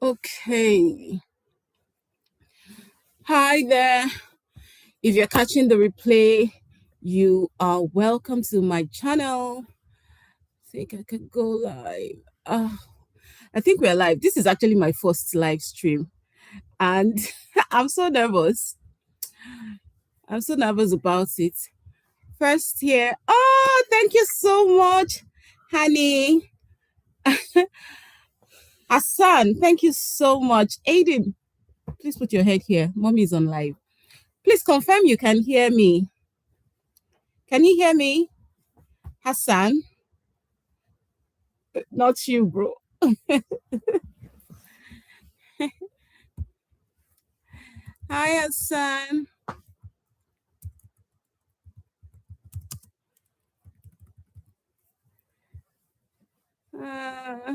Okay. Hi there. If you're catching the replay, you are welcome to my channel. I think I could go live. I think we're live. This is actually my first live stream, and I'm so nervous. I'm so nervous about it. First here. Oh, thank you so much, honey. Hassan, thank you so much. Aiden, please put your head here. Mommy is on live. Please confirm you can hear me. Can you hear me? Hassan, not you, bro. Hi, Hassan. Uh,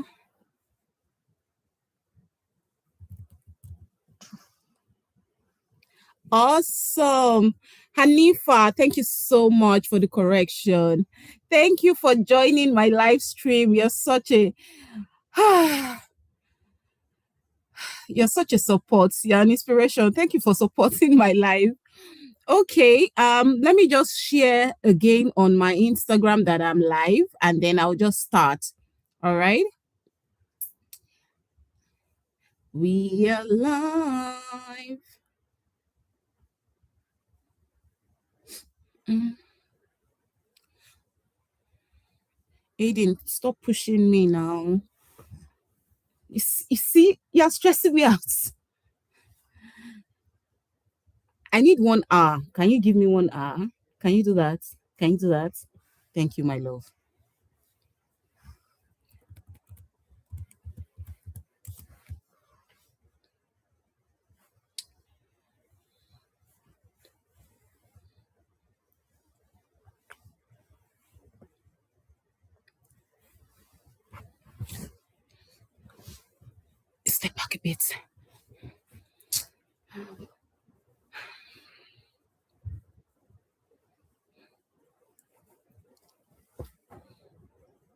awesome. Hanifa, thank you so much for the correction. Thank you for joining my live stream. You're such a you're such a support. You're an inspiration. Thank you for supporting my live. Okay, let me just share again on my Instagram that I'm live and then I'll just start. All right. We are live. Mm. Aiden, stop pushing me now. You see, you're stressing me out. I need 1 hour. Can you give me 1 hour? Can you do that? Can you do that? Thank you, my love. Step back a bit.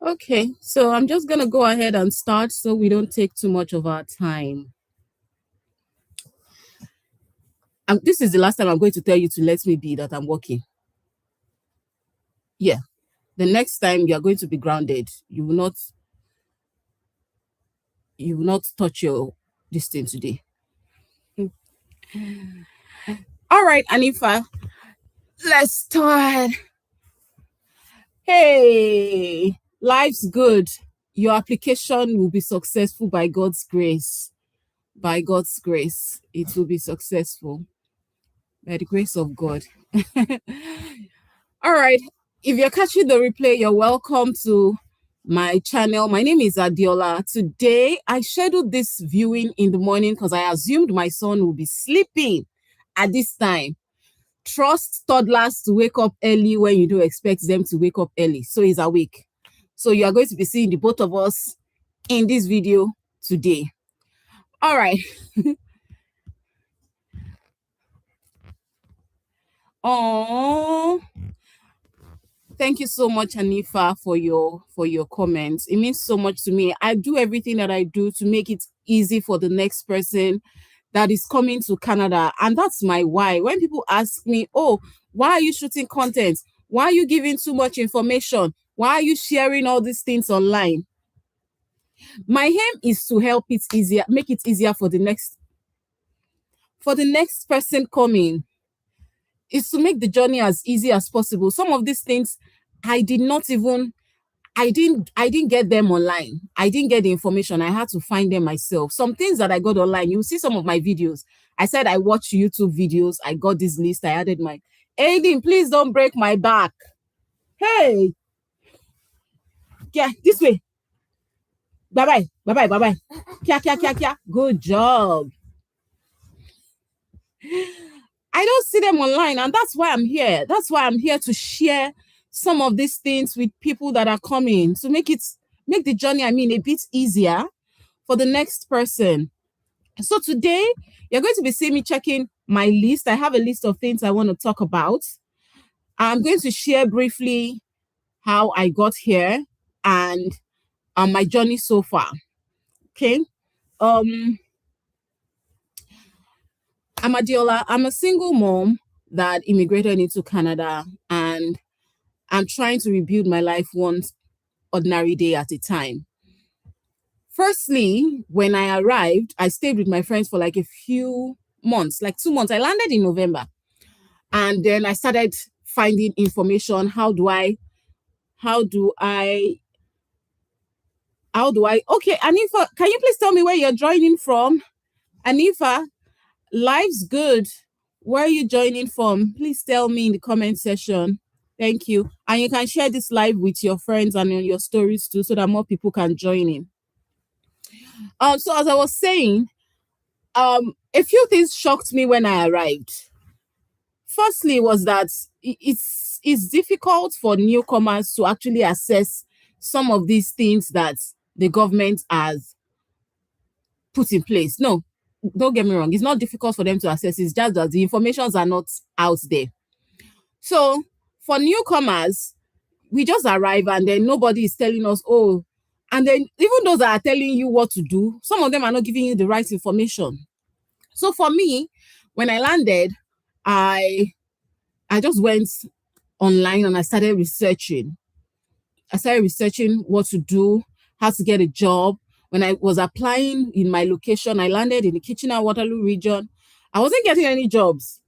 Okay, so I'm just gonna go ahead and start so we don't take too much of our time. This is the last time I'm going to tell you to let me be that I'm working. Yeah. The next time you're going to be grounded. You will not touch your this thing today. All right, Anifa. Let's start. Hey, life's good. Your application will be successful by God's grace. By God's grace, it will be successful. By the grace of God. All right. If you're catching the replay, you're welcome to my channel. My name is Adeola. Today, I scheduled this viewing in the morning because I assumed my son will be sleeping at this time. Trust toddlers to wake up early when you do expect them to wake up early. So he's awake. So you are going to be seeing the both of us in this video today. All right. Oh, thank you so much, Hanifa, for your comments. It means so much to me. I do everything that I do to make it easy for the next person that is coming to Canada. And that's my why. When people ask me, oh, why are you shooting content? Why are you giving too much information? Why are you sharing all these things online? My aim is to help it easier, make it easier for the next person coming, is to make the journey as easy as possible. Some of these things I didn't get them online. I didn't get the information. I had to find them myself. Some things that I got online, you see some of my videos. I said I watch YouTube videos. I got this list. I added my Aiden, please don't break my back. Hey, yeah, this way. Bye-bye. Bye-bye. Bye-bye. Kia, kia, kia, kia. Good job. I don't see them online, and that's why I'm here. That's why I'm here to share some of these things with people that are coming to make the journey, a bit easier for the next person. So today, you're going to be seeing me checking my list. I have a list of things I want to talk about. I'm going to share briefly how I got here and my journey so far. Okay. Um, I'm Adeola. I'm a single mom that immigrated into Canada, and I'm trying to rebuild my life one ordinary day at a time. Firstly, when I arrived, I stayed with my friends for like a few months, like 2 months. I landed in November, and then I started finding information. How do I, okay, Anifa, can you please tell me where you're joining from? Anifa, life's good. Where are you joining from? Please tell me in the comment section. Thank you. And you can share this live with your friends and on your stories too, so that more people can join in. So as I was saying, a few things shocked me when I arrived. Firstly, was that it's difficult for newcomers to actually assess some of these things that the government has put in place. No, don't get me wrong. It's not difficult for them to access. It's just that the informations are not out there. So for newcomers, we just arrive and then nobody is telling us, oh, and then even those that are telling you what to do, some of them are not giving you the right information. So for me, when I landed, I just went online and I started researching. I started researching what to do, how to get a job. When I was applying in my location, I landed in the Kitchener-Waterloo region. I wasn't getting any jobs.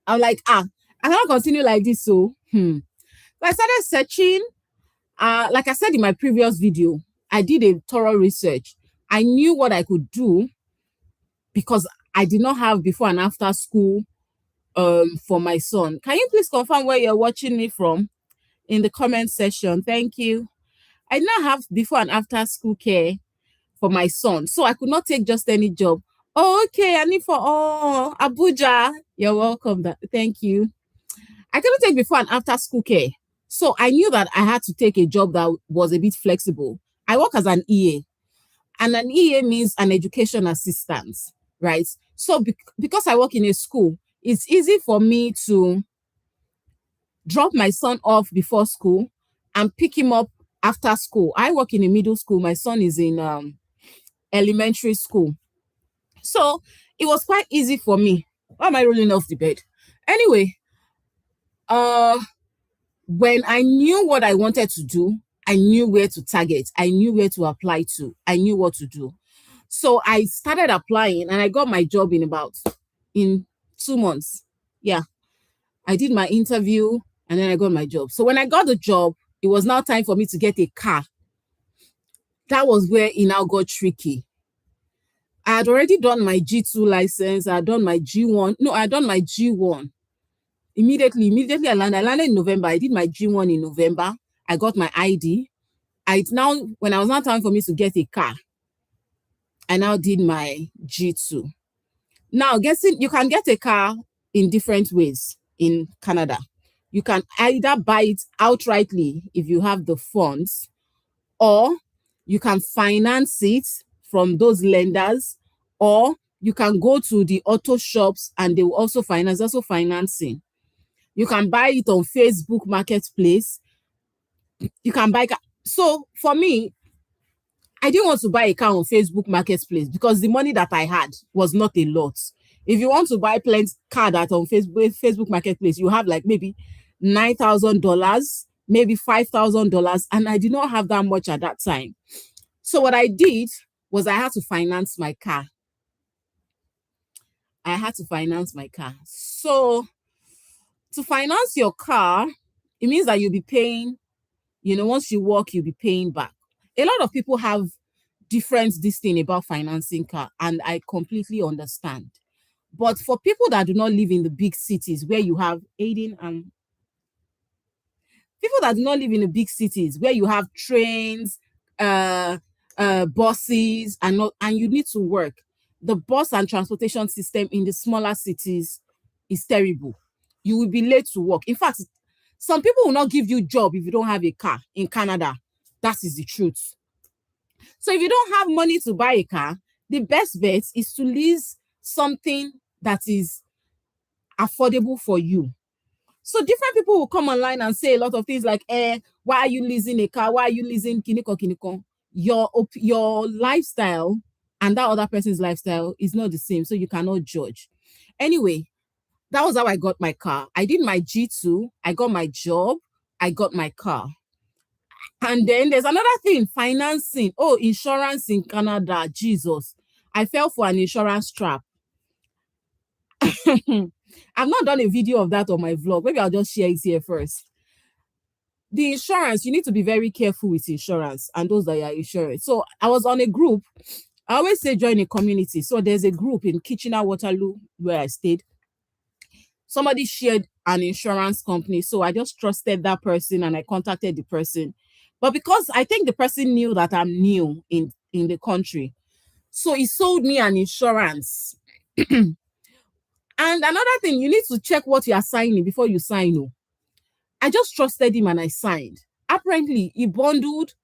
I'm like, I cannot continue like this. So I started searching. Like I said in my previous video, I did a thorough research. I knew what I could do because I did not have before and after school for my son. Can you please confirm where you're watching me from in the comment section? Thank you. I did not have before and after school care for my son, so I could not take just any job. Oh, okay, I need for Abuja. You're welcome. Thank you. I couldn't take before and after school care. So I knew that I had to take a job that was a bit flexible. I work as an EA, and an EA means an education assistant, right? So because I work in a school, it's easy for me to drop my son off before school and pick him up after school. I work in a middle school. My son is in elementary school. So it was quite easy for me. Why am I rolling off the bed? Anyway, when I knew what I wanted to do, I knew where to target. I knew where to apply to. I knew what to do. So I started applying and I got my job in 2 months. Yeah. I did my interview and then I got my job. So when I got the job, it was now time for me to get a car. That was where it now got tricky. I had already done my G2 license. I had done my G1. No, I had done my G1. Immediately I landed in November. I did my G1 in November. I got my ID. When I was now time for me to get a car, I now did my G2. Now, you can get a car in different ways in Canada. You can either buy it outrightly if you have the funds, or you can finance it from those lenders, or you can go to the auto shops and they will also finance, also financing. You can buy it on Facebook Marketplace. You can buy. So for me, I didn't want to buy a car on Facebook Marketplace because the money that I had was not a lot. If you want to buy plenty car that on Facebook Marketplace, you have like maybe $9,000, maybe $5,000, and I did not have that much at that time. So what I did was I had to finance my car. So to finance your car, it means that you'll be paying, once you work, you'll be paying back. A lot of people have different this thing about financing car, and I completely understand. But for people that do not live in the big cities where you have people that do not live in the big cities where you have trains, buses, and you need to work, the bus and transportation system in the smaller cities is terrible. You will be late to work. In fact, some people will not give you job if you don't have a car in Canada. That is the truth. So if you don't have money to buy a car, the best bet is to lease something that is affordable for you. So different people will come online and say a lot of things like, why are you leasing a car? Why are you leasing kiniko? Your lifestyle and that other person's lifestyle is not the same. So you cannot judge. Anyway, that was how I got my car. I did my G2, I got my job, I got my car. And then there's another thing, financing. Oh, insurance in Canada, Jesus. I fell for an insurance trap. I've not done a video of that on my vlog. Maybe I'll just share it here first. The insurance, you need to be very careful with insurance and those that are insured. So I was on a group. I always say join a community. So there's a group in Kitchener-Waterloo where I stayed. Somebody shared an insurance company. So I just trusted that person and I contacted the person. But because I think the person knew that I'm new in the country, so he sold me an insurance. And another thing, you need to check what you are signing before you sign. Oh. I just trusted him and I signed. Apparently, he bundled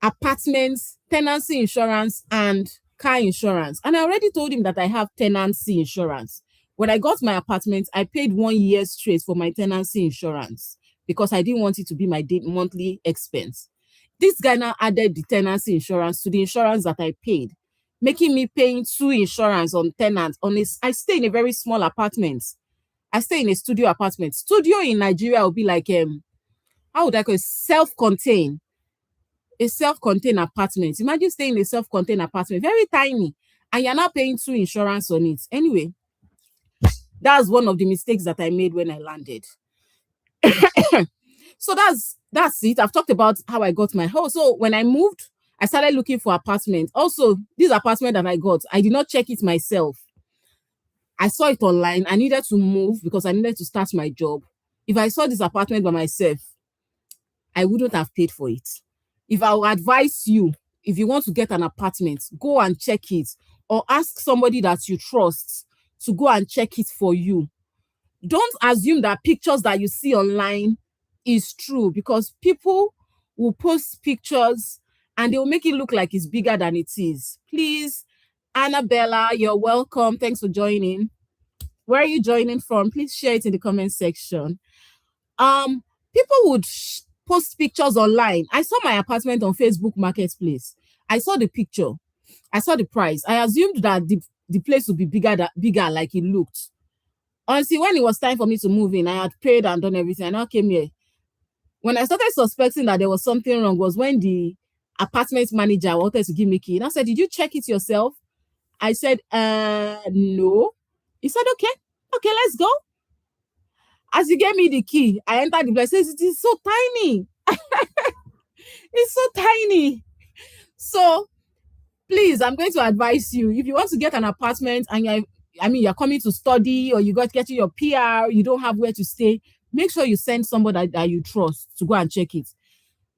apartments, tenancy insurance, and car insurance. And I already told him that I have tenancy insurance. When I got my apartment, I paid 1 year straight for my tenancy insurance because I didn't want it to be my monthly expense. This guy now added the tenancy insurance to the insurance that I paid, making me paying 2 insurance on tenants. I stay in a very small apartment. I stay in a studio apartment. Studio in Nigeria will be like how would I call it? Self-contained. A self-contained apartment. Imagine staying in a self-contained apartment, very tiny, and you're not paying 2 insurance on it. Anyway, that's one of the mistakes that I made when I landed. So that's it. I've talked about how I got my house. So when I moved, I started looking for apartments. Also, this apartment that I got, I did not check it myself. I saw it online. I needed to move because I needed to start my job. If I saw this apartment by myself, I wouldn't have paid for it. If I would advise you, if you want to get an apartment, go and check it or ask somebody that you trust to go and check it for you. Don't assume that pictures that you see online is true, because people will post pictures and they will make it look like it's bigger than it is. Please, Annabella, you're welcome. Thanks for joining. Where are you joining from? Please share it in the comment section. People would post pictures online. I saw my apartment on Facebook Marketplace. I saw the picture. I saw the price. I assumed that the place would be bigger like it looked. Honestly, when it was time for me to move in, I had paid and done everything. I now came here. When I started suspecting that there was something wrong was when the apartment manager wanted to give me key. And I said, did you check it yourself? I said, no. He said, okay, let's go. As he gave me the key, I entered the place. It is so tiny. It's so tiny. So please, I'm going to advise you, if you want to get an apartment and you're coming to study or you got getting your PR, you don't have where to stay, make sure you send somebody that you trust to go and check it.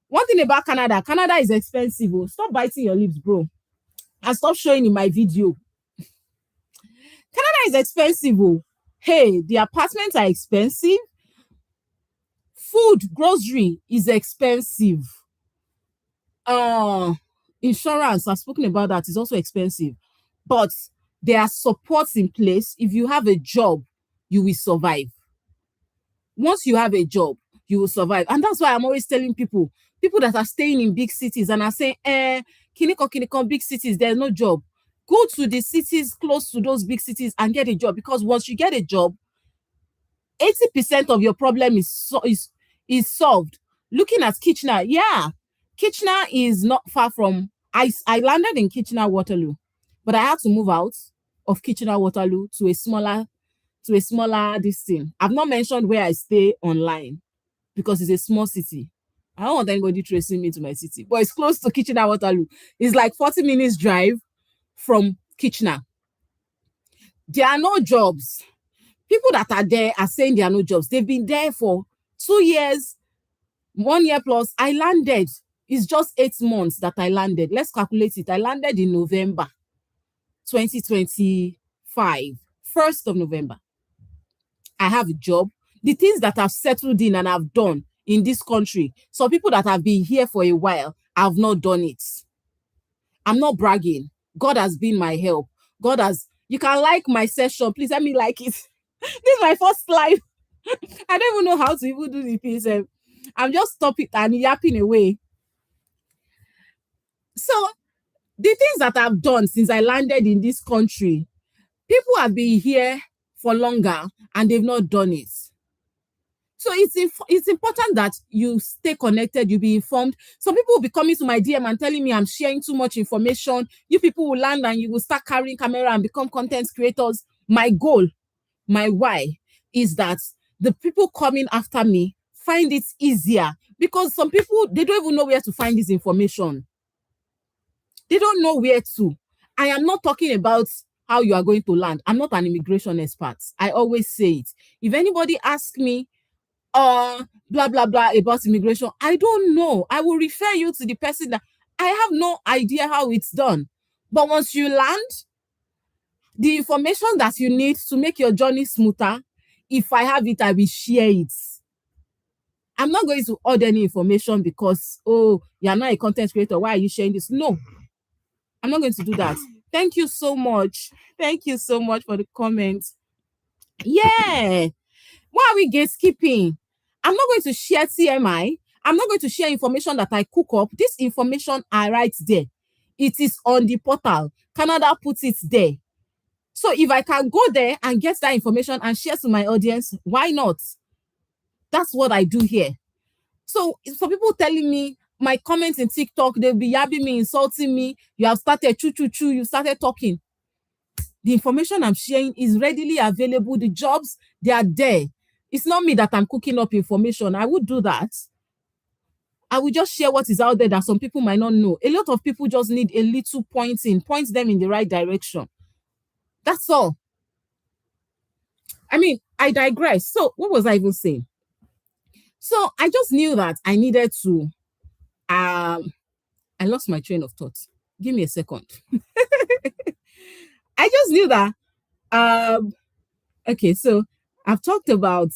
One thing about Canada is expensive. Oh. Stop biting your lips, bro. And stop showing in my video. Canada is expensive. Oh. Hey, the apartments are expensive. Food, grocery is expensive. Insurance, I've spoken about that, is also expensive. But there are supports in place. If you have a job, you will survive. Once you have a job, you will survive. And that's why I'm always telling people that are staying in big cities and are saying, Kiniko, big cities, there's no job. Go to the cities close to those big cities and get a job, because once you get a job, 80% of your problem is solved. Looking at Kitchener, yeah, Kitchener is not far from, I landed in Kitchener-Waterloo, but I had to move out of Kitchener-Waterloo to a smaller distance. I've not mentioned where I stay online because it's a small city. I don't want anybody tracing me to my city, but it's close to Kitchener-Waterloo. It's like 40 minutes drive from Kitchener. There are no jobs. People that are there are saying there are no jobs. They've been there for 2 years, 1 year plus. I landed. It's just 8 months that I landed. Let's calculate it. I landed in November 2025, 1st of November. I have a job. The things that I've settled in and I've done in this country, some people that have been here for a while have not done it. I'm not bragging. God has been my help. You can like my session. Please let me like it. This is my first live. I don't even know how to even do the piece. I'm just stopping and yapping away. So The things that I've done since I landed in this country, people have been here for longer and they've not done it. So it's important that you stay connected, you be informed. Some people will be coming to my DM and telling me I'm sharing too much information. You people will land and you will start carrying camera and become content creators. My goal, my why is that the people coming after me find it easier, because some people, they don't even know where to find this information. They don't know where to. I am not talking about how you are going to land. I'm not an immigration expert. I always say it. If anybody asks me, blah, blah, blah about immigration, I don't know. I will refer you to the person that I have no idea how it's done. But once you land, the information that you need to make your journey smoother, if I have it, I will share it. I'm not going to hoard any information because, oh, you're not a content creator, why are you sharing this? No, I'm not going to do that. Thank you so much. Thank you so much for the comments. Yeah. Why are we gatekeeping? I'm not going to share TMI. I'm not going to share information that I cook up. This information are right there. It is on the portal. Canada puts it there. So if I can go there and get that information and share to my audience, why not? That's what I do here. So for people telling me, my comments in TikTok, they'll be yabbing me, insulting me. You have started choo, you started talking. The information I'm sharing is readily available. The jobs, they are there. It's not me that I'm cooking up information. I would do that. I will just share what is out there that some people might not know. A lot of people just need a little pointing, point them in the right direction. That's all. I mean, I digress. So what was I even saying? So I just knew that I needed to, I lost my train of thought. Give me a second. I just knew that, okay, so I've talked about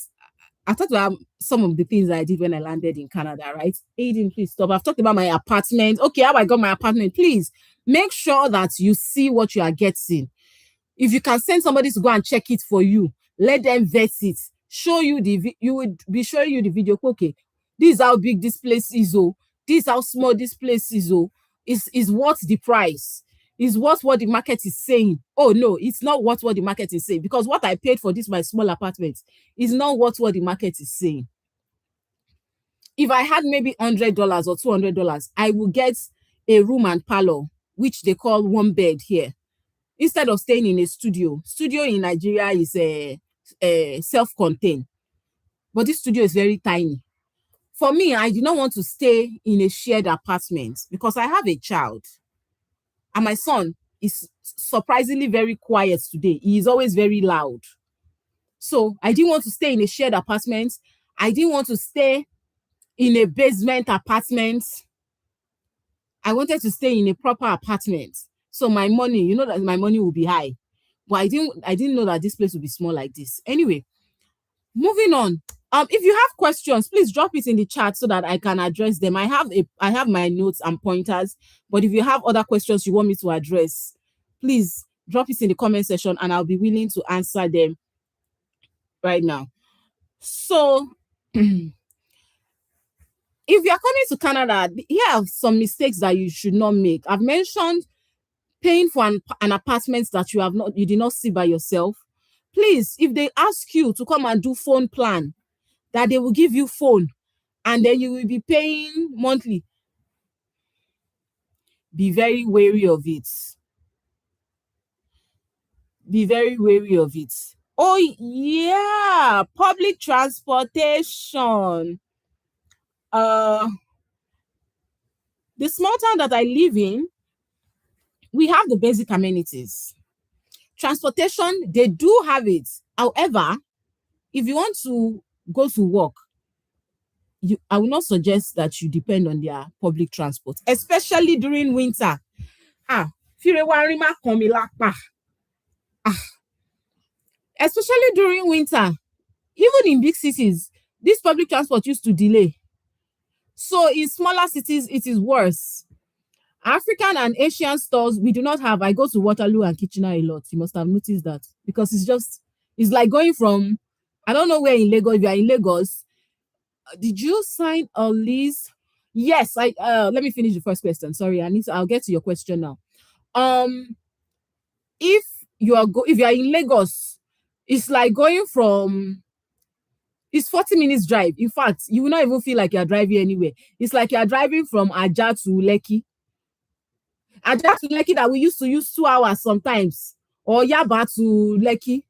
some of the things I did when I landed in Canada, right? Aiden, please stop. I've talked about my apartment. Okay, how I got my apartment. Please make sure that you see what you are getting. If you can send somebody to go and check it for you, let them vet it. Show you you would be showing you the video. Okay, this is how big this place is. Oh, this is how small this place is. Oh, is what the price is, what the market is saying. Oh no, it's not what the market is saying, because what I paid for this my small apartment is not what the market is saying. If I had maybe $100 or $200, I will get a room and parlor, which they call one bed here, instead of staying in a studio. Studio in Nigeria is a self-contained, but this studio is very tiny. For me, I do not want to stay in a shared apartment because I have a child. And my son is surprisingly very quiet today. He is always very loud. So I didn't want to stay in a shared apartment. I didn't want to stay in a basement apartment. I wanted to stay in a proper apartment. So my money, you know that my money will be high. But I didn't know that this place would be small like this. Anyway, moving on. If you have questions, please drop it in the chat so that I can address them. I have my notes and pointers, but if you have other questions you want me to address, please drop it in the comment section and I'll be willing to answer them right now. So if you're coming to Canada, here are some mistakes that you should not make. I've mentioned paying for an apartment that you did not see by yourself. Please, if they ask you to come and do phone plan, that they will give you phone and then you will be paying monthly, be very wary of it. Be very wary of it. Oh yeah, public transportation. The small town that I live in, we have the basic amenities. Transportation, they do have it. However, if you want to go to work, I will not suggest that you depend on their public transport, especially during winter. Especially during winter, even in big cities, this public transport used to delay. So in smaller cities, it is worse. African and Asian stores, we do not have. I go to Waterloo and Kitchener a lot. You must have noticed that, because it's like going from, I don't know where in Lagos. If you are in Lagos, did you sign a lease? Yes, let me finish the first question. Sorry, I'll get to your question now. Um, if if you are in Lagos, it's like going from it's 40 minutes drive. In fact, you will not even feel like you're driving anywhere. It's like you're driving from Aja to Lekki. Aja to Lekki that we used to use 2 hours sometimes, or Yaba to Lekki.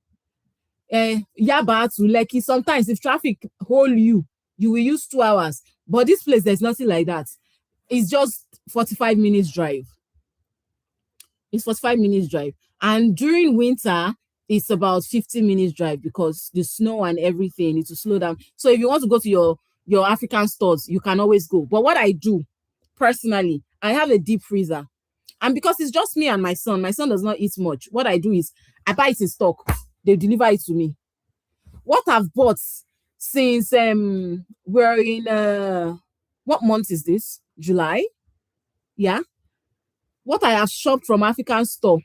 Yaba to Lekki. Sometimes if traffic hold you, you will use 2 hours. But this place, there's nothing like that. It's just 45 minutes drive. It's 45 minutes drive. And during winter, it's about 15 minutes drive because the snow and everything needs to slow down. So if you want to go to your African stores, you can always go. But what I do personally, I have a deep freezer. And because it's just me and my son does not eat much. What I do is I buy it in stock. They deliver it to me. What I've bought since we're in what month is this? July? Yeah. What I have shopped from African store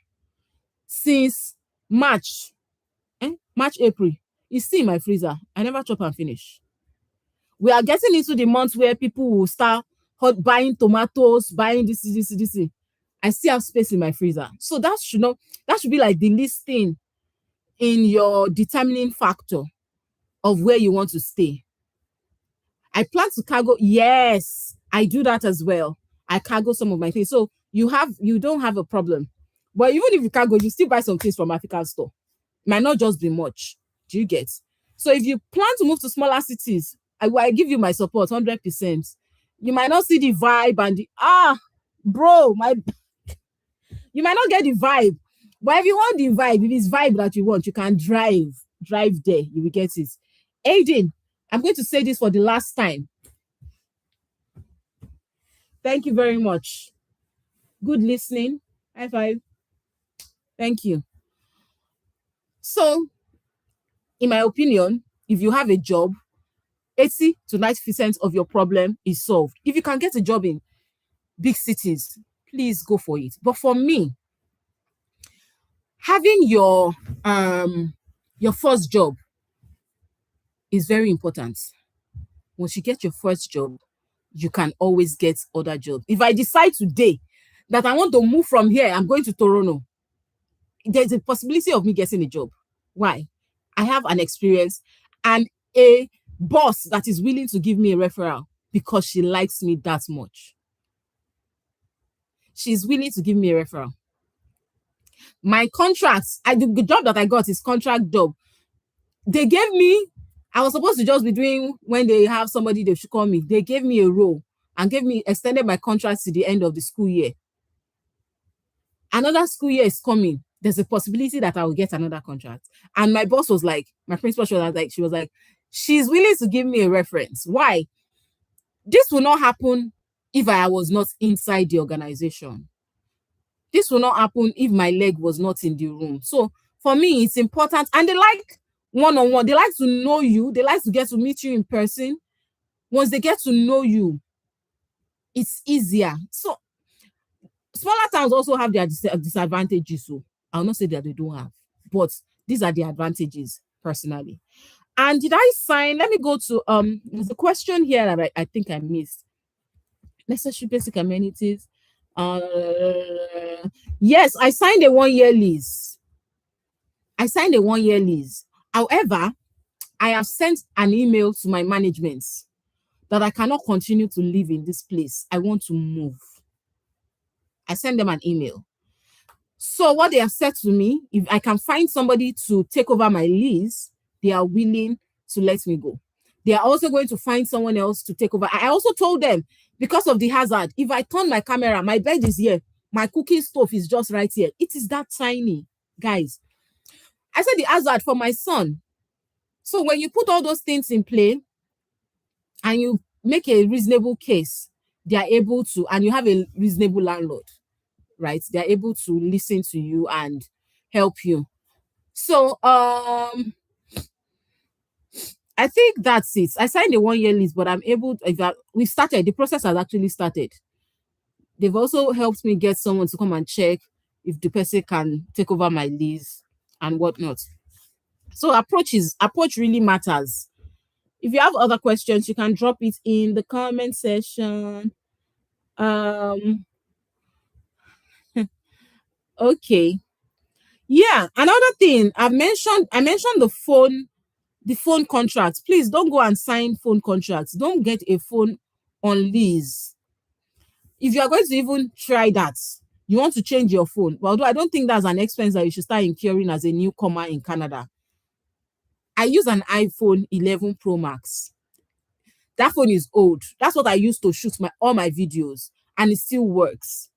since March, March, April, is still in my freezer. I never chop and finish. We are getting into the month where people will start buying tomatoes, buying this. I still have space in my freezer. So that should be like the least thing in your determining factor of where you want to stay. I plan to cargo. Yes, I do that as well. I cargo some of my things. So you don't have a problem. But even if you cargo, you still buy some things from African store. Might not just be much. Do you get? So if you plan to move to smaller cities, I give you my support 100%. You might not see the vibe and bro, you might not get the vibe. But if you want the vibe, if it's vibe that you want, you can drive there. You will get it. Aiden, I'm going to say this for the last time. Thank you very much. Good listening. High five. Thank you. So, in my opinion, if you have a job, 80 to 90% of your problem is solved. If you can get a job in big cities, please go for it. But for me, having your first job is very important. Once you get your first job, you can always get other jobs. If I decide today that I want to move from here, I'm going to Toronto, there's a possibility of me getting a job. Why? I have an experience and a boss that is willing to give me a referral because she likes me that much. She's willing to give me a referral. My contracts, the job that I got is contract job. They gave me, I was supposed to just be doing when they have somebody they should call me. They gave me a role and extended my contract to the end of the school year. Another school year is coming. There's a possibility that I will get another contract. And my boss was like, my principal she was like, she's willing to give me a reference. Why? This will not happen if I was not inside the organization. This will not happen if my leg was not in the room. So for me, it's important. And they like one-on-one. They like to know you. They like to get to meet you in person. Once they get to know you, it's easier. So smaller towns also have their disadvantages. So I'll not say that they don't have, but these are the advantages personally. And did I sign? Let me go to there's a question here that I think I missed. Necessary basic amenities. Yes, I signed a 1-year lease. However, I have sent an email to my management that I cannot continue to live in this place. I want to move. I sent them an email. So what they have said to me, if I can find somebody to take over my lease, they are willing to let me go. They are also going to find someone else to take over. I also told them, because of the hazard, if I turn my camera, my bed is here, my cooking stove is just right here. It is that tiny, guys. I said the hazard for my son. So when you put all those things in play and you make a reasonable case, they are able to, and you have a reasonable landlord, right? They are able to listen to you and help you. So I think that's it. I signed a 1-year lease, but I'm able to, the process has actually started. They've also helped me get someone to come and check if the person can take over my lease and whatnot. So approach really matters. If you have other questions, you can drop it in the comment section. Okay. Yeah. Another thing I mentioned the phone contracts. Please don't go and sign phone contracts. Don't get a phone on lease. If you are going to even try that, you want to change your phone. But although I don't think that's an expense that you should start incurring as a newcomer in Canada. I use an iPhone 11 Pro Max. That phone is old. That's what I use to shoot all my videos, and it still works.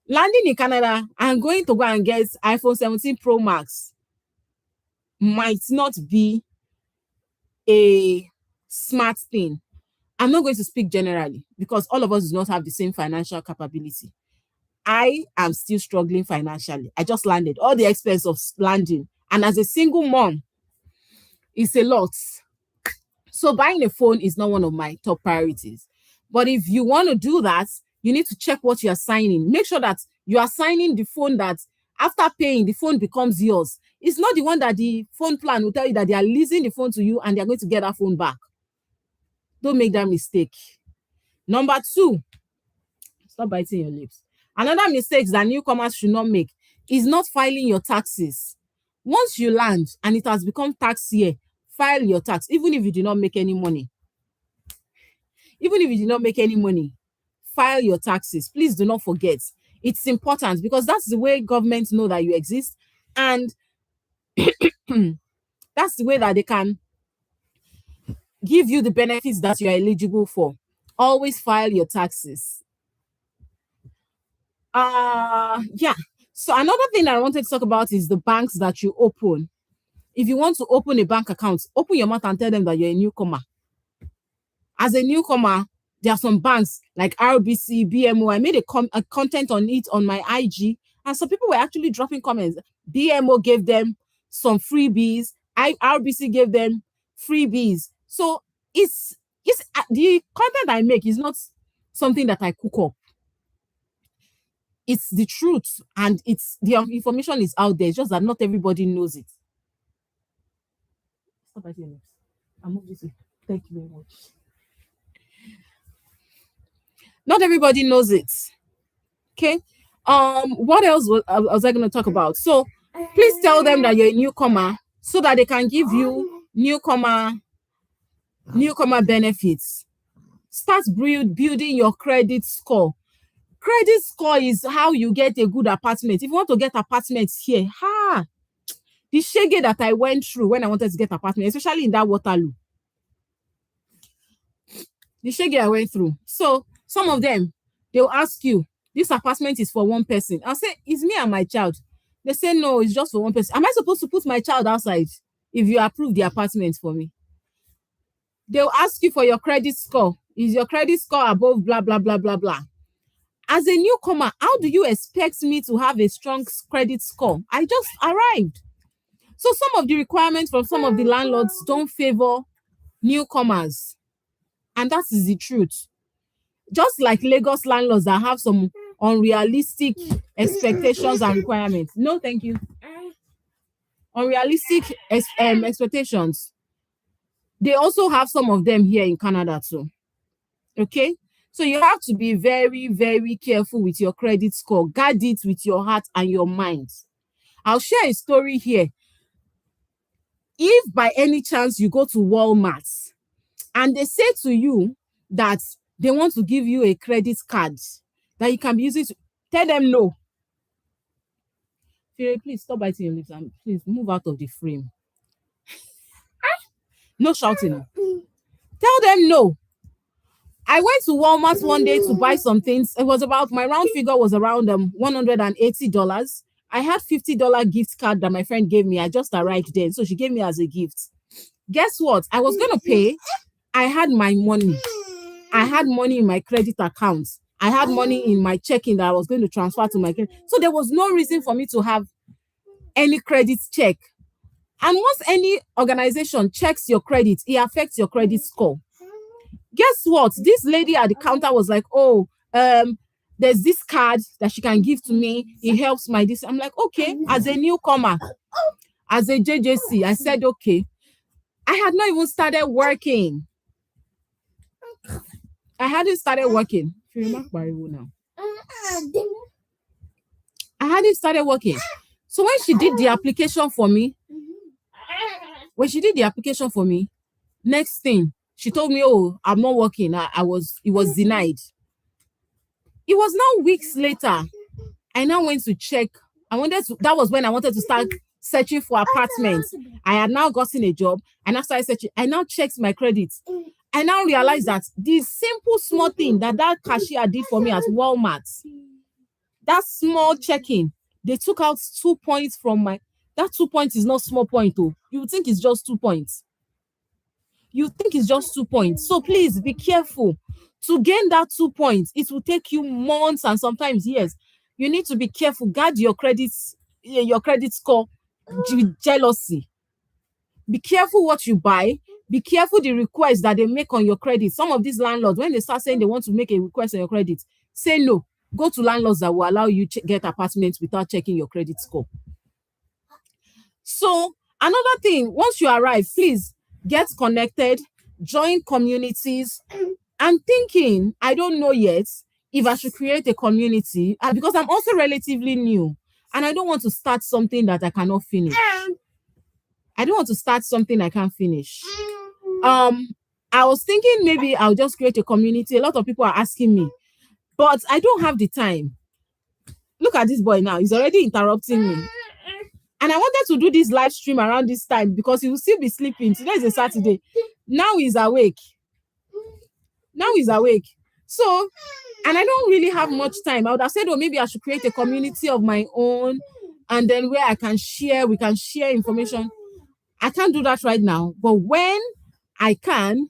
Landing in Canada and going to go and get iPhone 17 Pro Max might not be a smart thing. I'm not going to speak generally because all of us do not have the same financial capability. I am still struggling financially. I just landed. All the expense of landing. And as a single mom, it's a lot. So buying a phone is not one of my top priorities. But if you want to do that, you need to check what you are signing. Make sure that you are signing the phone that after paying, the phone becomes yours. It's not the one that the phone plan will tell you that they are leasing the phone to you and they are going to get that phone back. Don't make that mistake. Number 2, stop biting your lips. Another mistake that newcomers should not make is not filing your taxes. Once you land and it has become tax year, file your tax, even if you do not make any money. Even if you did not make any money, file your taxes. Please do not forget. It's important because that's the way governments know that you exist, and that's the way that they can give you the benefits that you are eligible for. Always file your taxes. Yeah. So another thing I wanted to talk about is the banks that you open. If you want to open a bank account, open your mouth and tell them that you're a newcomer. As a newcomer, there are some banks like RBC, BMO. I made a content on it on my IG, and some people were actually dropping comments. BMO gave them some freebies. RBC gave them freebies. So it's the content I make is not something that I cook up. It's the truth, and it's the information is out there. It's just that not everybody knows it. Stop biting your lips. I'll move this way. Thank you very much. Not everybody knows it. Okay. What else was I going to talk about? So please tell them that you're a newcomer so that they can give you newcomer benefits. Start building your credit score. Credit score is how you get a good apartment. If you want to get apartments here, the shege that I went through when I wanted to get apartment, especially in that Waterloo. The shege I went through. So some of them, they'll ask you, this apartment is for one person. I'll say, it's me and my child. They say, no, it's just for one person. Am I supposed to put my child outside if you approve the apartment for me? They'll ask you for your credit score. Is your credit score above blah, blah, blah, blah, blah? As a newcomer, how do you expect me to have a strong credit score? I just arrived. So some of the requirements from some of the landlords don't favor newcomers. And that is the truth. Just like Lagos landlords that have some unrealistic expectations and requirements. No, thank you. Unrealistic expectations. They also have some of them here in Canada too. Okay? So you have to be very, very careful with your credit score. Guard it with your heart and your mind. I'll share a story here. If by any chance you go to Walmart and they say to you that they want to give you a credit card that you can be using to tell them no. Please stop biting your lips and please move out of the frame. No shouting. Tell them no. I went to Walmart one day to buy some things. It was about, my round figure was around $180. I had $50 gift card that my friend gave me. I just arrived then, so she gave me as a gift. Guess what? I was going to pay. I had my money. I had money in my credit account. I had money in my checking that I was going to transfer to my credit. So there was no reason for me to have any credit check. And once any organization checks your credit, it affects your credit score. Guess what? This lady at the counter was like, oh, there's this card that she can give to me. It helps my this. I'm like, okay, as a newcomer, as a JJC, I said, okay. I had not even started working. I hadn't started working. Now. I hadn't started working. So when she did the application for me, next thing she told me, oh, I'm not working. It was denied. It was now weeks later. I now went to check. That was when I wanted to start searching for apartments. I had now gotten a job and I started searching. I now checked my credits. I now realized that the simple small thing that cashier did for me at Walmart, that small checking, they took out 2 points from that 2 points is not small point. Oh, you think it's just 2 points. So please be careful. To gain that 2 points, it will take you months and sometimes years. You need to be careful. Guard your credit score with jealousy. Be careful what you buy. Be careful the requests that they make on your credit. Some of these landlords, when they start saying they want to make a request on your credit, say no. Go to landlords that will allow you to get apartments without checking your credit score. So another thing, once you arrive, please get connected, join communities. I'm thinking, I don't know yet if I should create a community because I'm also relatively new and I don't want to start something that I cannot finish. I can't finish. I was thinking maybe I'll just create a community. A lot of people are asking me, but I don't have the time. Look at this boy now. He's already interrupting me. And I wanted to do this live stream around this time because he will still be sleeping. Today is a Saturday. Now he's awake. So, and I don't really have much time. I would have said, oh, maybe I should create a community of my own and then where we can share information. I can't do that right now. But when I can,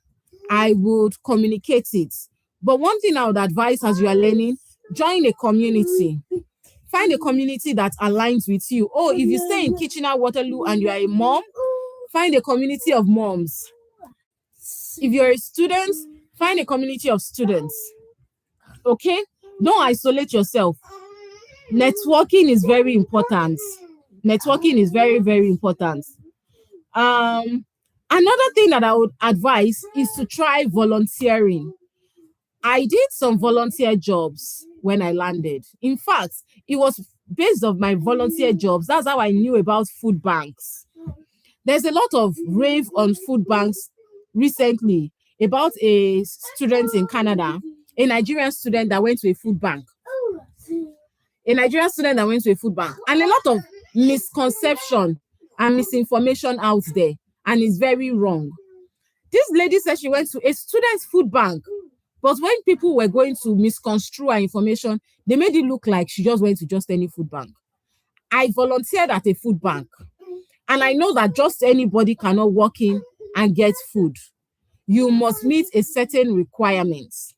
I would communicate it. But one thing I would advise as you are learning, join a community. Find a community that aligns with you. Oh, if you stay in Kitchener-Waterloo and you are a mom, find a community of moms. If you're a student, find a community of students. Okay? Don't isolate yourself. Networking is very important. Very, very important. Another thing that I would advise is to try volunteering. I did some volunteer jobs when I landed. In fact, it was based on my volunteer jobs. That's how I knew about food banks. There's a lot of rave on food banks recently about a student in Canada, a Nigerian student that went to a food bank. And a lot of misconception and misinformation out there, and it's very wrong. This lady said she went to a student's food bank, but when people were going to misconstrue her information, they made it look like she just went to just any food bank. I volunteered at a food bank, and I know that just anybody cannot walk in and get food. You must meet a certain requirements.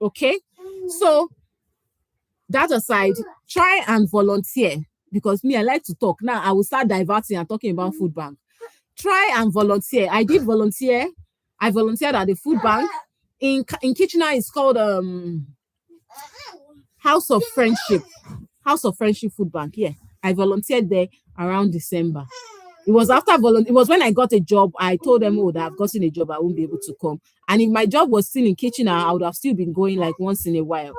Okay? So, that aside, try and volunteer, because me, I like to talk. Now, I will start diverting and talking about food bank. Try and volunteer. I did volunteer. I volunteered at the food bank. In Kitchener, it's called House of Friendship Food Bank. Yeah, I volunteered there around December. It was it was when I got a job. I told them, oh, that I've gotten a job, I won't be able to come. And if my job was still in Kitchener, I would have still been going like once in a while.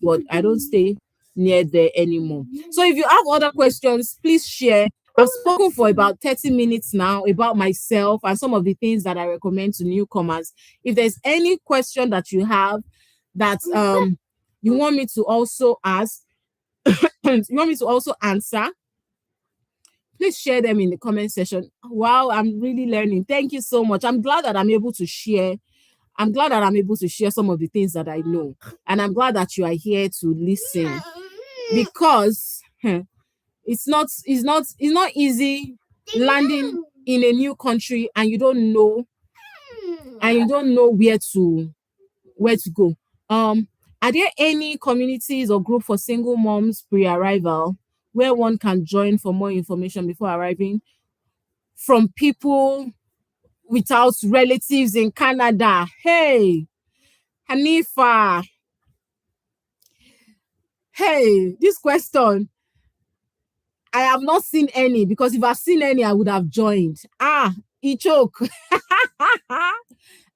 But I don't stay near there anymore. So if you have other questions, please share. I've spoken for about 30 minutes now about myself and some of the things that I recommend to newcomers. If there's any question that you have that you want me to also ask, you want me to also answer, please share them in the comment section. Wow, I'm really learning. Thank you so much. I'm glad that I'm able to share. Some of the things that I know. And I'm glad that you are here to listen, because it's not easy landing in a new country and you don't know where to go. Are there any communities or group for single moms pre-arrival where one can join for more information before arriving, from people without relatives in Canada? Hey, Hanifa. Hey, this question, I have not seen any, because if I've seen any, I would have joined. It choke.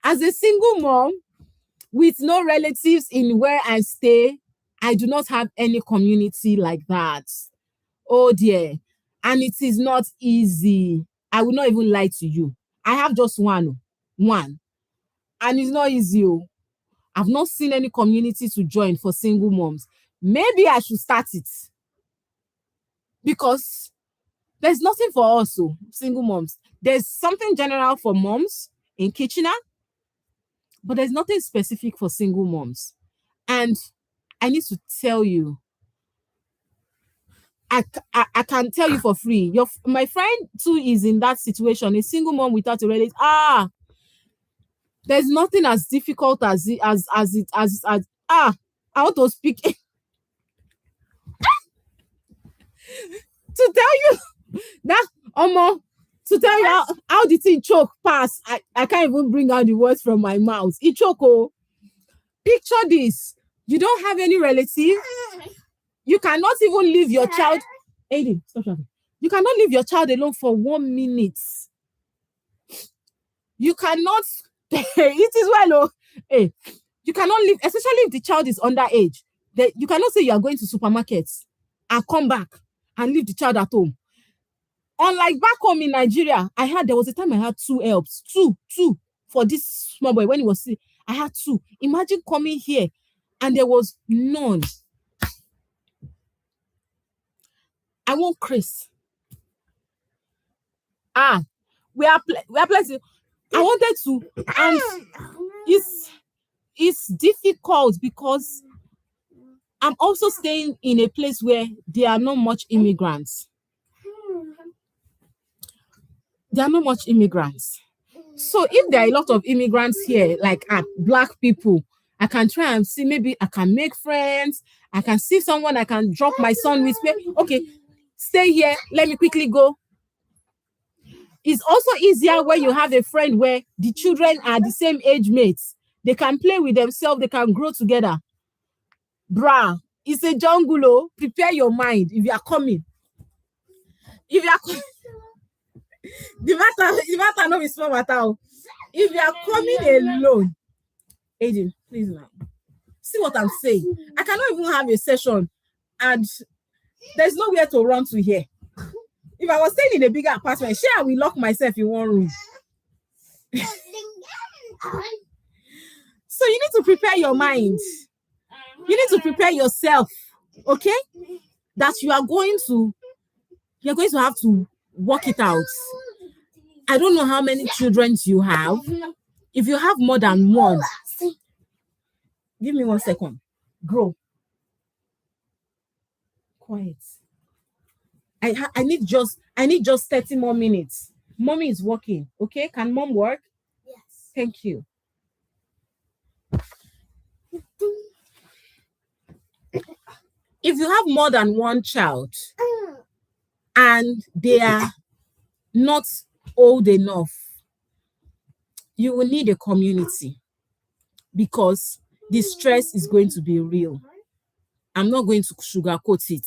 As a single mom with no relatives in where I stay, I do not have any community like that. Oh dear. And it is not easy. I will not even lie to you. I have just one. And it's not easy. Oh. I've not seen any community to join for single moms. Maybe I should start it. Because there's nothing for us, single moms. There's something general for moms in Kitchener, but there's nothing specific for single moms. And I need to tell you, I can tell you for free. My friend too is in that situation, a single mom without a relative. There's nothing as difficult as I want to speak to tell you that to tell you how the thing choke pass. I can't even bring out the words from my mouth. It choke. Oh, picture this. You don't have any relative. You cannot even leave your child. Aiden, stop shouting. You cannot leave your child alone for 1 minute. You cannot. It is well, oh. Hey, you cannot leave, especially if the child is underage. You cannot say you are going to supermarkets and come back and leave the child at home. Unlike back home in Nigeria, there was a time I had 2 helps. Two for this small boy when he was sick. I had 2. Imagine coming here and there was none. I want Chris. We are plenty. I wanted to, and it's difficult because I'm also staying in a place where there are not much immigrants. There are not much immigrants. So if there are a lot of immigrants here, like Black people, I can try and see, maybe I can make friends. I can see someone I can drop my son with. Okay, stay here. Let me quickly go. It's also easier when you have a friend where the children are the same age mates. They can play with themselves. They can grow together. Bruh, it's a jungle. Oh. Prepare your mind if you are coming. If you are coming, the matter no be small matter. If you are coming alone, Aiden, please now. See what I'm saying? I cannot even have a session, and there's nowhere to run to here. If I was staying in a bigger apartment, I will lock myself in one room. So you need to prepare your mind. You need to prepare yourself, okay? That you're going to have to work it out. I don't know how many children you have. If you have more than one, give me 1 second. Grow. Quiet. I need just 30 more minutes. Mommy is working. Okay, can mom work? Yes. Thank you. If you have more than one child and they are not old enough, you will need a community because the stress is going to be real. I'm not going to sugarcoat it.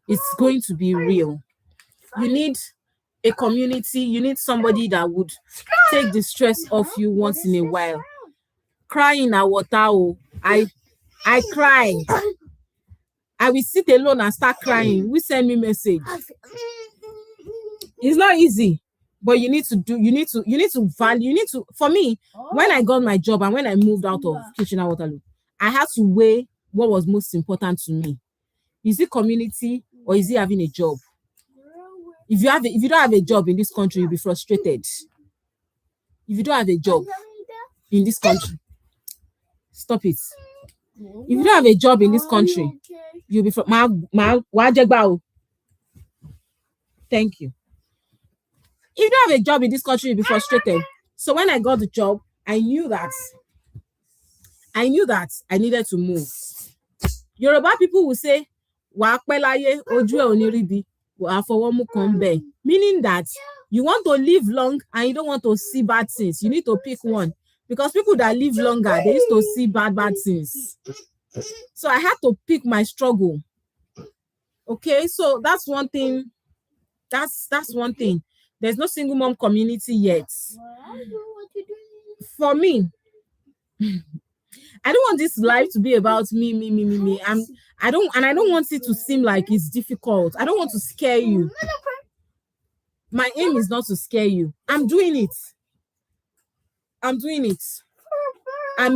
It's going to be real. You need a community. You need somebody that would take the stress off you once in a while. Crying in water. I cry. I will sit alone and start crying. We send me message. It's not easy, but you need to value. For me, when I got my job and when I moved out of Kitchener-Waterloo, I had to weigh what was most important to me. Is it community or is it having a job? If you don't have a job in this country, you'll be frustrated. If you don't have a job in this country, stop it. If you don't have a job in this country, you'll be Thank you. If you don't have a job in this country, you'll be frustrated. So when I got the job, I knew that I needed to move. Yoruba people will say, meaning that you want to live long and you don't want to see bad things. You need to pick one. Because people that live longer, they used to see bad things. So I had to pick my struggle. Okay, so that's one thing. That's one thing. There's no single mom community yet. For me, I don't want this life to be about me. I don't want it to seem like it's difficult. I don't want to scare you. My aim is not to scare you. I'm doing it. I'm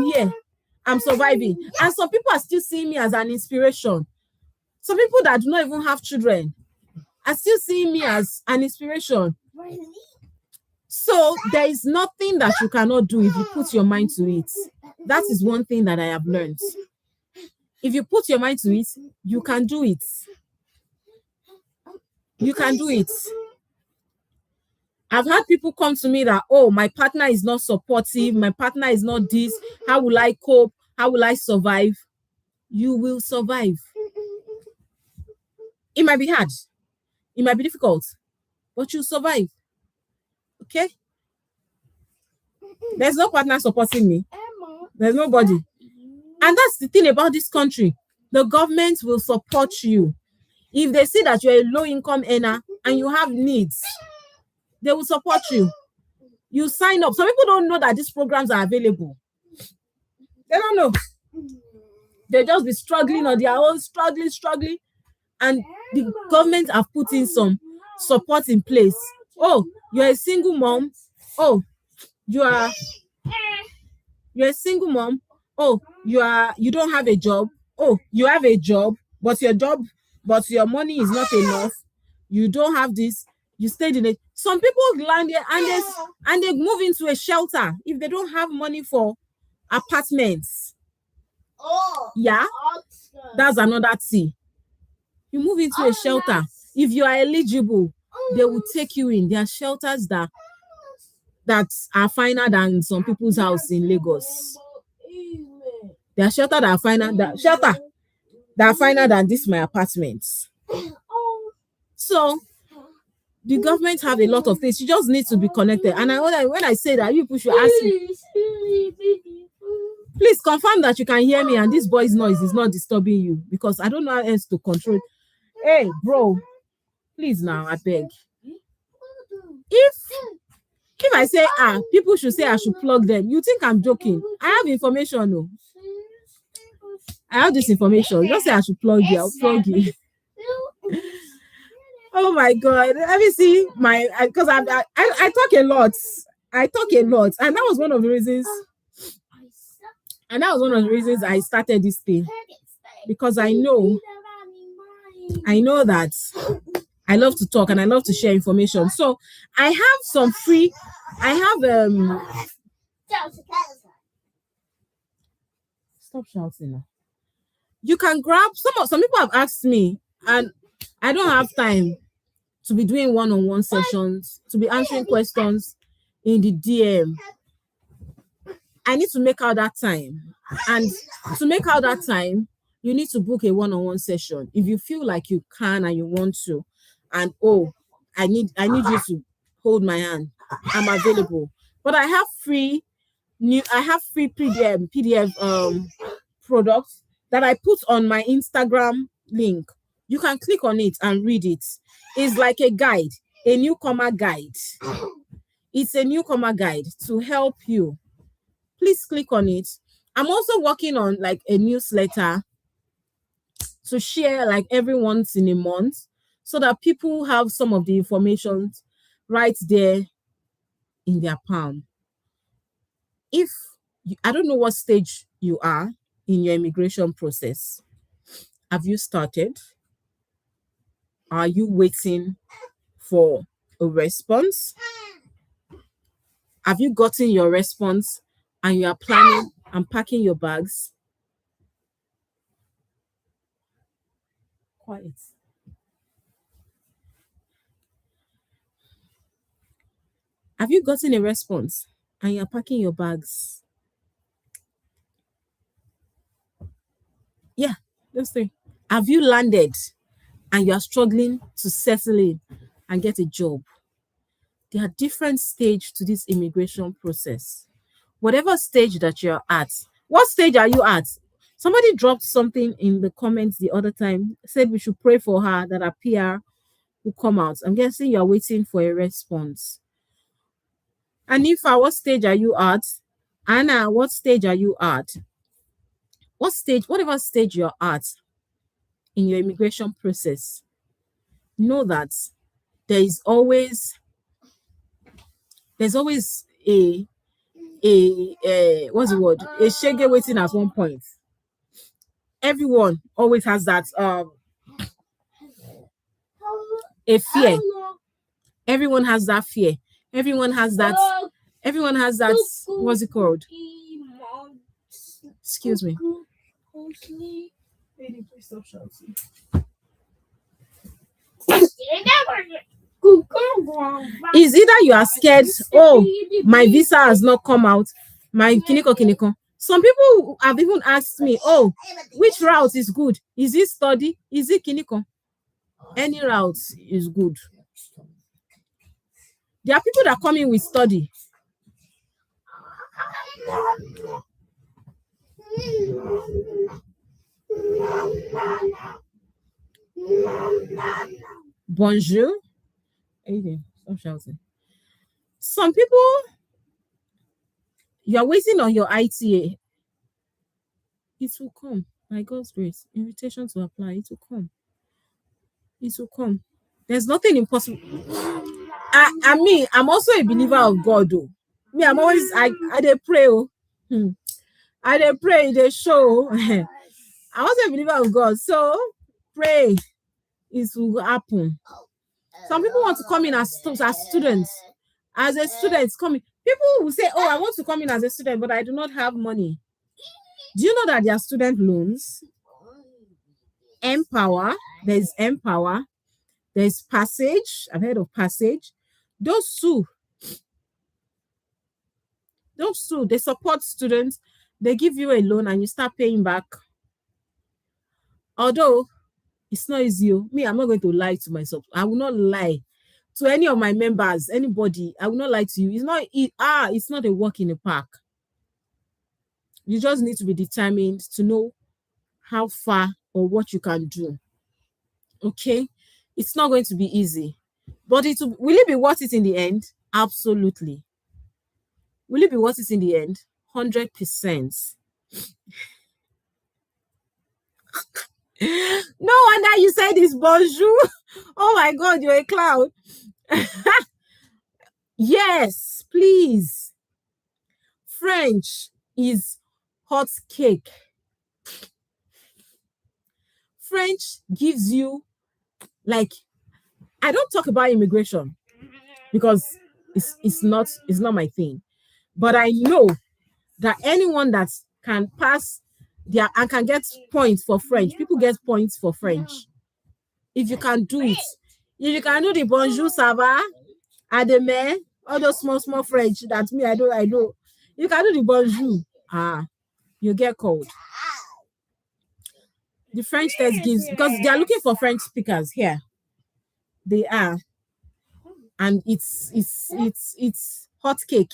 here. I'm surviving. And some people are still seeing me as an inspiration. Some people that do not even have children are still seeing me as an inspiration. So there is nothing that you cannot do if you put your mind to it. That is one thing that I have learned. If you put your mind to it, you can do it. You can do it. I've had people come to me that, oh, my partner is not supportive. My partner is not this. How will I cope? How will I survive? You will survive. It might be hard. It might be difficult, but you'll survive. Okay? There's no partner supporting me. There's nobody. And that's the thing about this country. The government will support you. If they see that you're a low-income earner and you have needs, they will support you. You sign up. Some people don't know that these programs are available. They don't know. They just be struggling on their own, struggling. And the government have put in some support in place. Oh, you're a single mom. Oh, you're a single mom. Oh, you don't have a job. Oh, you have a job, but your money is not enough. You don't have this. You stayed in it. Some people land there and they move into a shelter if they don't have money for apartments. Oh, yeah, that's another thing. You move into a shelter. If you are eligible, they will take you in. There are shelters that are finer than some people's house in Lagos. There are shelters that are finer than this my apartments. So the government have a lot of things. You just need to be connected. And when I say that, you people should ask me, please confirm that you can hear me and this boy's noise is not disturbing you, because I don't know how else to control. Hey, bro, please now, I beg. If I say, people should say I should plug them, you think I'm joking? I have information, no. I have this information. Just say I should plug you. I'll plug you. Oh my God. Let me see because I talk a lot. And that was one of the reasons. I started this thing, because I know that I love to talk and I love to share information. So I have some free. Stop shouting now. You can grab some people have asked me, and I don't have time to be doing one-on-one sessions, to be answering questions in the DM. I need to make out that time. And to make out that time, you need to book a one-on-one session. If you feel like you can and you want to, and I need you to hold my hand, I'm available. But I have free PDF products that I put on my Instagram link. You can click on it and read it. It's like a guide, a newcomer guide. It's a newcomer guide to help you. Please click on it. I'm also working on like a newsletter to share like every once in a month, so that people have some of the information right there in their palm. I don't know what stage you are in your immigration process. Have you started? Are you waiting for a response? Have you gotten your response and you are planning and packing your bags? Quiet. Have you gotten a response and you're packing your bags? Yeah, those three. Have you landed and you are struggling to settle in and get a job? There are different stages to this immigration process. Whatever stage that you're at, what stage are you at? Somebody dropped something in the comments the other time, said we should pray for her that her PR will come out. I'm guessing you're waiting for a response. And if what stage are you at? Anna, what stage are you at? whatever stage you're at in your immigration process, know that there is always a what's the word? A shege waiting at one point. Everyone always has that a fear. Everyone has that fear. Everyone has that what's it called? Excuse me. Lady, please stop shouting. Is either you are scared, oh, my visa has not come out, my kiniko. Some people have even asked me, oh, which route is good? Is it study? Is it kiniko? Any route is good. There are people that come in with study. Bonjour. Stop shouting. Some people, you are waiting on your ITA. It will come by God's grace. Invitation to apply. It will come. It will come. There's nothing impossible. I'm also a believer of God, though. Me, I'm always I dey pray. I dey pray, they show. I'm also a believer of God. So pray, it will happen. Some people want to come in as students. As a student, coming. People will say, oh, I want to come in as a student, but I do not have money. Do you know that there are student loans? Empower. There's Empower. There's Passage. I've heard of Passage. Those two, they support students. They give you a loan and you start paying back. Although it's not easy. Me, I'm not going to lie to myself. I will not lie to any of my members, anybody. I will not lie to you. It's not a walk in the park. You just need to be determined to know how far or what you can do. Okay? It's not going to be easy. But will it be worth it in the end? Absolutely. Will it be worth it in the end? 100%. No wonder you said this bonjour. Oh my God, you're a clown. Yes, please. French is hot cake. French gives you, like, I don't talk about immigration because it's not my thing. But I know that anyone that can pass and can get points for French, people get points for French. If you can do it, if you can do the bonjour, ça va, ademe, all those small French that me I know. You can do the bonjour, you get called. The French test gives, because they are looking for French speakers here. They are, and it's hot cake.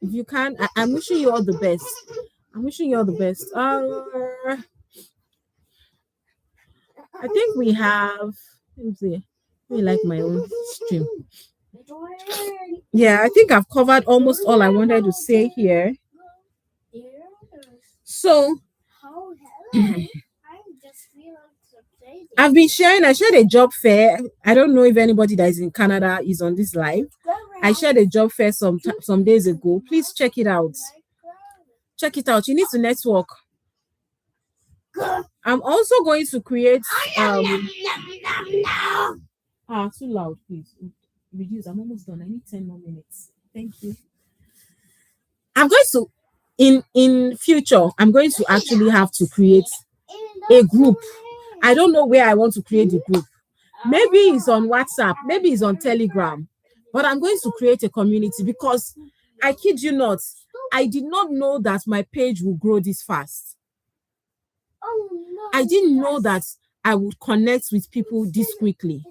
If you can, I'm wishing you all the best. I'm wishing you all the best. I think we have. Let me see. Let me like my own stream. Yeah, I think I've covered almost all I wanted to say here. So I've been sharing. I shared a job fair. I don't know if anybody that is in Canada is on this live. I shared a job fair some days ago. Please check it out. Check it out. You need to network. I'm also going to create too loud, please. Reduce. I'm almost done. I need 10 more minutes. Thank you. I'm going to in future, I'm going to actually have to create a group. I don't know where I want to create the group. Maybe it's on WhatsApp, maybe it's on Telegram, but I'm going to create a community because I kid you not, I did not know that my page will grow this fast. I didn't know that I would connect with people this quickly.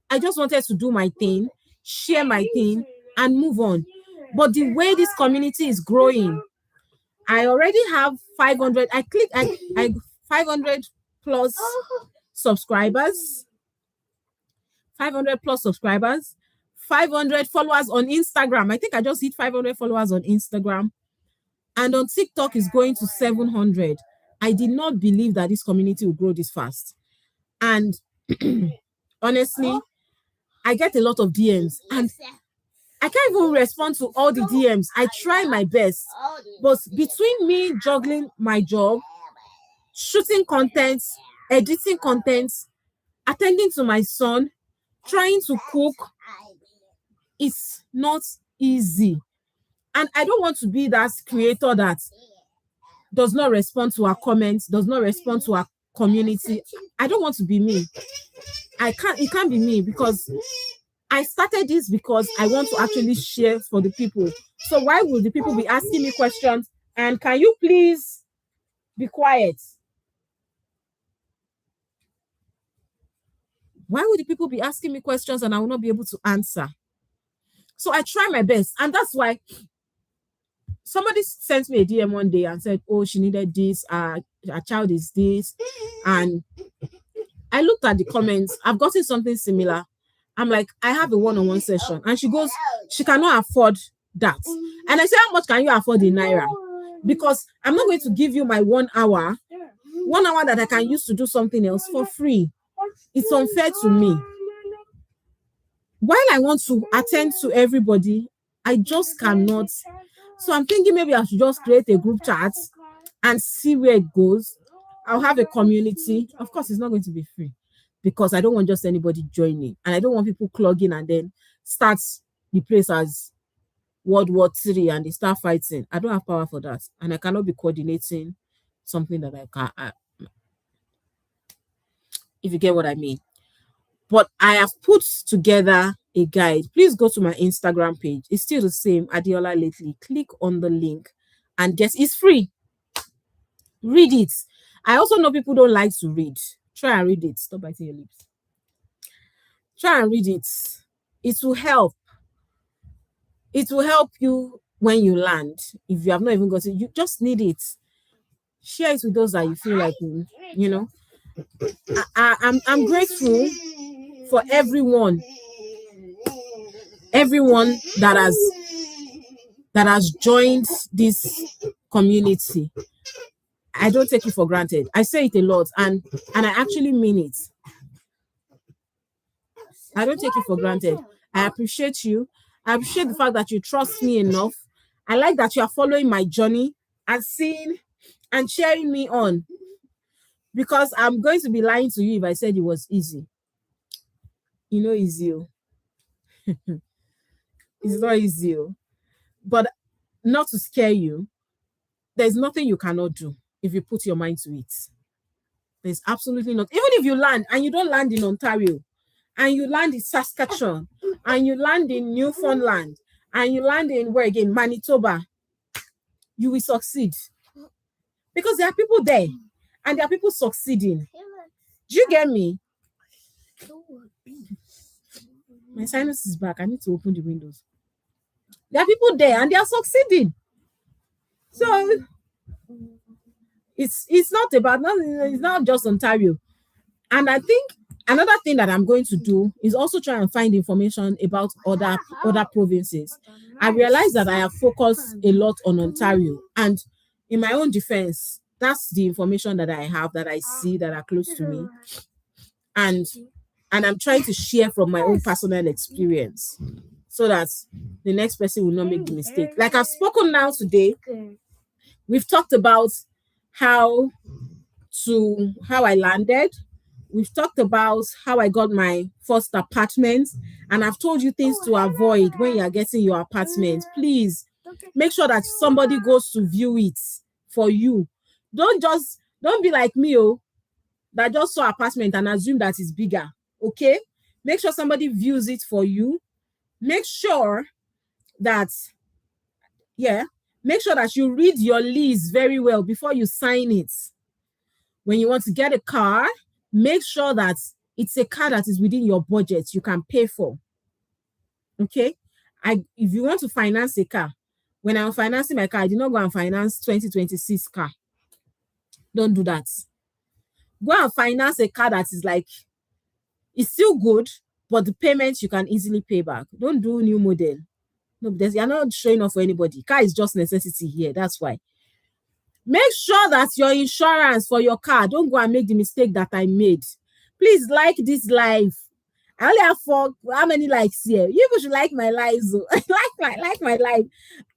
I just wanted to do my thing, share my thing, and move on. But the way this community is growing, I already have 500. I 500 plus subscribers. 500 plus subscribers. 500 followers on Instagram. I think I just hit 500 followers on Instagram. and on TikTok is going to 700. I did not believe that this community would grow this fast. And honestly, I get a lot of DMs, and I can't even respond to all the DMs. I try my best, but between me juggling my job, shooting content, editing content, attending to my son, trying to cook, it's not easy. And I don't want to be that creator that does not respond to our comments, does not respond to our community. I don't want to be me. It can't be me, because I started this because I want to actually share for the people. So why would the people be asking me questions? And can you please be quiet? Why would the people be asking me questions and I will not be able to answer? So I try my best. And that's why somebody sent me a DM one day and said, oh, she needed this, her child is this. And I looked at the comments. I've gotten something similar. I'm like, I have a one-on-one session. And she goes, she cannot afford that. And I said, how much can you afford in Naira? Because I'm not going to give you my 1 hour that I can use to do something else for free. It's unfair to me. While I want to attend to everybody, I just cannot. So I'm thinking maybe I should just create a group chat and see where it goes. I'll have a community. Of course, it's not going to be free, because I don't want just anybody joining, and I don't want people clogging and then start the place as World War III and they start fighting. I don't have power for that, and I cannot be coordinating something that I can't. If you get what I mean. But I have put together a guide. Please go to my Instagram page. It's still the same, Adeola Adeite. Click on the link and it's free. Read it. I also know people don't like to read. Try and read it. Stop biting your lips. Try and read it. It will help. It will help you when you land. If you have not even got it, you just need it. Share it with those that you feel like, you know. I'm grateful for everyone that has joined this community. I don't take it for granted. I say it a lot, and I actually mean it. I don't take it for granted. I appreciate you. I appreciate the fact that you trust me enough. I like that you are following my journey and seeing and cheering me on, because I'm going to be lying to you if I said it was easy. You know, easy. It's not easy. But not to scare you, there's nothing you cannot do if you put your mind to it. There's absolutely not. Even if you land and you don't land in Ontario, and you land in Saskatchewan, and you land in Newfoundland, and you land in where again, Manitoba, you will succeed. Because there are people there, and there are people succeeding. Do you get me? My sinus is back. I need to open the windows. There are people there, and they are succeeding. So it's not about nothing. It's not just Ontario. And I think another thing that I'm going to do is also try and find information about other provinces. I realize that I have focused a lot on Ontario, and in my own defense, that's the information that I have, that I see, that are close to me. And I'm trying to share from my own personal experience so that the next person will not make the mistake. Like I've spoken now today, we've talked about how I landed. We've talked about how I got my first apartment, and I've told you things to avoid when you are getting your apartment. Please make sure that somebody goes to view it for you. Don't be like me, that just saw apartment and assume that it's bigger. Okay, make sure somebody views it for you. Make sure that you read your lease very well before you sign it. When you want to get a car, make sure that it's a car that is within your budget, you can pay for. Okay, if you want to finance a car, when I was financing my car, I did not go and finance 2026 car. Don't do that. Go and finance a car that is like, it's still good, but the payments you can easily pay back. Don't do new model. No, you're not showing off for anybody. Car is just necessity here. That's why. Make sure that your insurance for your car, don't go and make the mistake that I made. Please like this live. I only have how many likes here? You people should like my lives. like my life.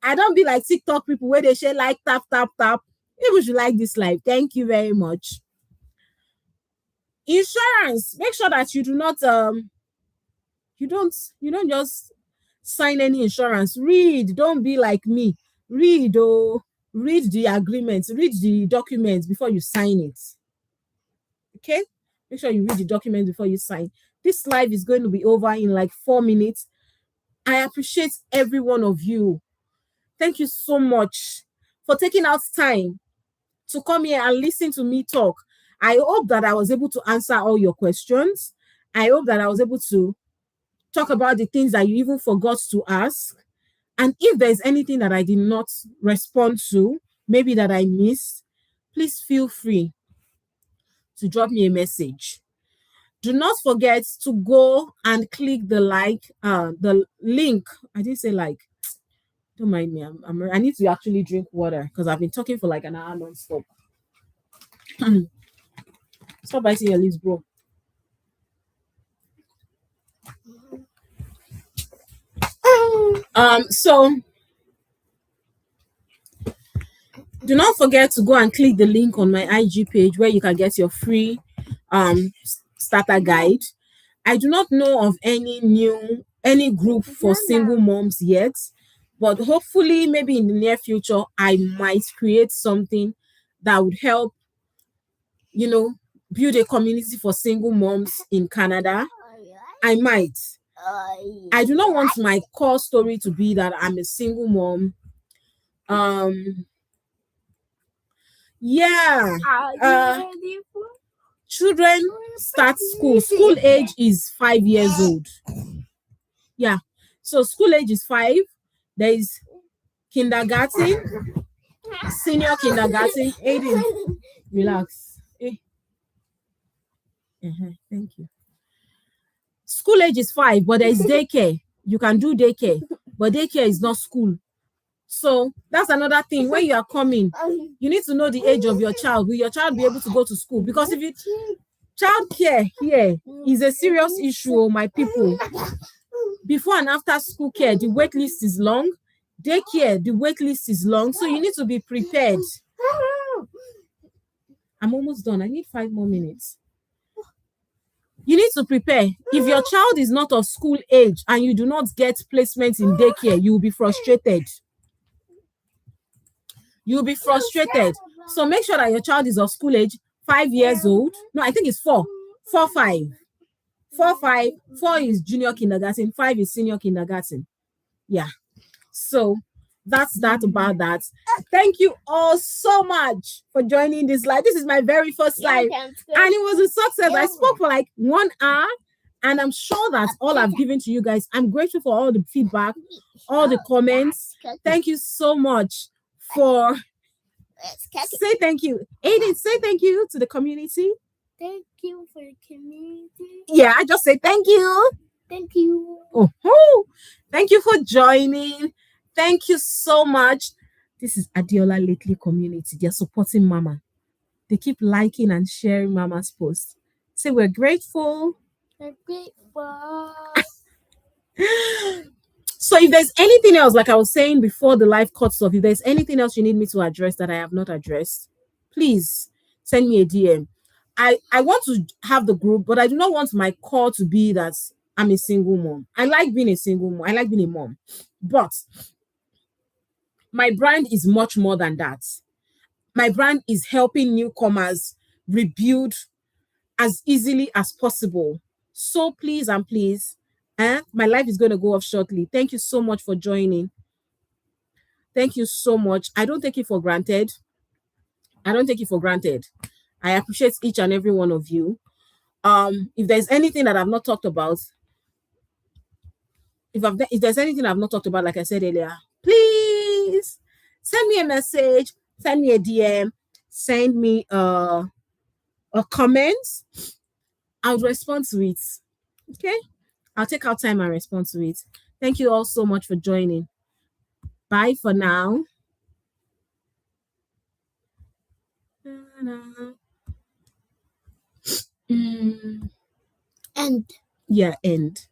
I don't be like TikTok people where they share like tap tap tap. You people should like this live. Thank you very much. Insurance. Make sure that you do not you don't just sign any insurance. Read. Don't be like me. Read read the agreements, read the documents before you sign it. Okay, make sure you read the documents before you sign. This live is going to be over in like 4 minutes. I appreciate every one of you. Thank you so much for taking out time to come here and listen to me talk. I hope that I was able to answer all your questions. I hope that I was able to talk about the things that you even forgot to ask. And if there's anything that I did not respond to, maybe that I missed, please feel free to drop me a message. Do not forget to go and click the link. I didn't say like. Don't mind me. I need to actually drink water because I've been talking for like an hour non-stop. Stop biting your lips, bro. So do not forget to go and click the link on my IG page where you can get your free starter guide. I do not know of any group for single moms yet, but hopefully maybe in the near future I might create something that would help build a community for single moms in Canada. I might. I do not want my core story to be that I'm a single mom. Children start school. School age is 5 years old. Yeah. So school age is 5. There is kindergarten, senior kindergarten. Aiden, relax. Thank you. School age is 5, but there is daycare. You can do daycare, but daycare is not school. So that's another thing. When you are coming, you need to know the age of your child. Will your child be able to go to school? Because if child care here is a serious issue, my people. Before and after school care, the wait list is long. Daycare, the wait list is long. So you need to be prepared. I'm almost done. I need 5 more minutes. You need to prepare. If your child is not of school age and you do not get placement in daycare, you will be frustrated. You'll be frustrated. So make sure that your child is of school age, 5 years old. No, I think it's 4. 4, 5. 4, 5. 4 is junior kindergarten. 5 is senior kindergarten. Yeah. So that's that about that. Thank you all so much for joining this live. This is my very first live, and it was a success. I spoke for like 1 hour, and I'm sure that all I've given to you guys. I'm grateful for all the feedback, all the comments. Thank you so much for say thank you. Aiden, say thank you to the community. Thank you for the community. Yeah, I just say thank you. Thank you. Oh, thank you for joining. Thank you so much. This is Adeola Lately community. They're supporting Mama. They keep liking and sharing Mama's posts. Say we're grateful. We're grateful. So if there's anything else, like I was saying before the live cuts off, if there's anything else you need me to address that I have not addressed, please send me a DM. I want to have the group, but I do not want my call to be that I'm a single mom. I like being a single mom. I like being a mom. But my brand is much more than that. My brand is helping newcomers rebuild as easily as possible. So please and please, my life is going to go off shortly. Thank you so much for joining. Thank you so much. I don't take it for granted. I don't take it for granted. I appreciate each and every one of you. If there's anything that I've not talked about, if there's anything I've not talked about, like I said earlier, please send me a message, send me a DM, send me a comment. I'll respond to it. Okay? I'll take out time and respond to it. Thank you all so much for joining. Bye for now. And Yeah, end.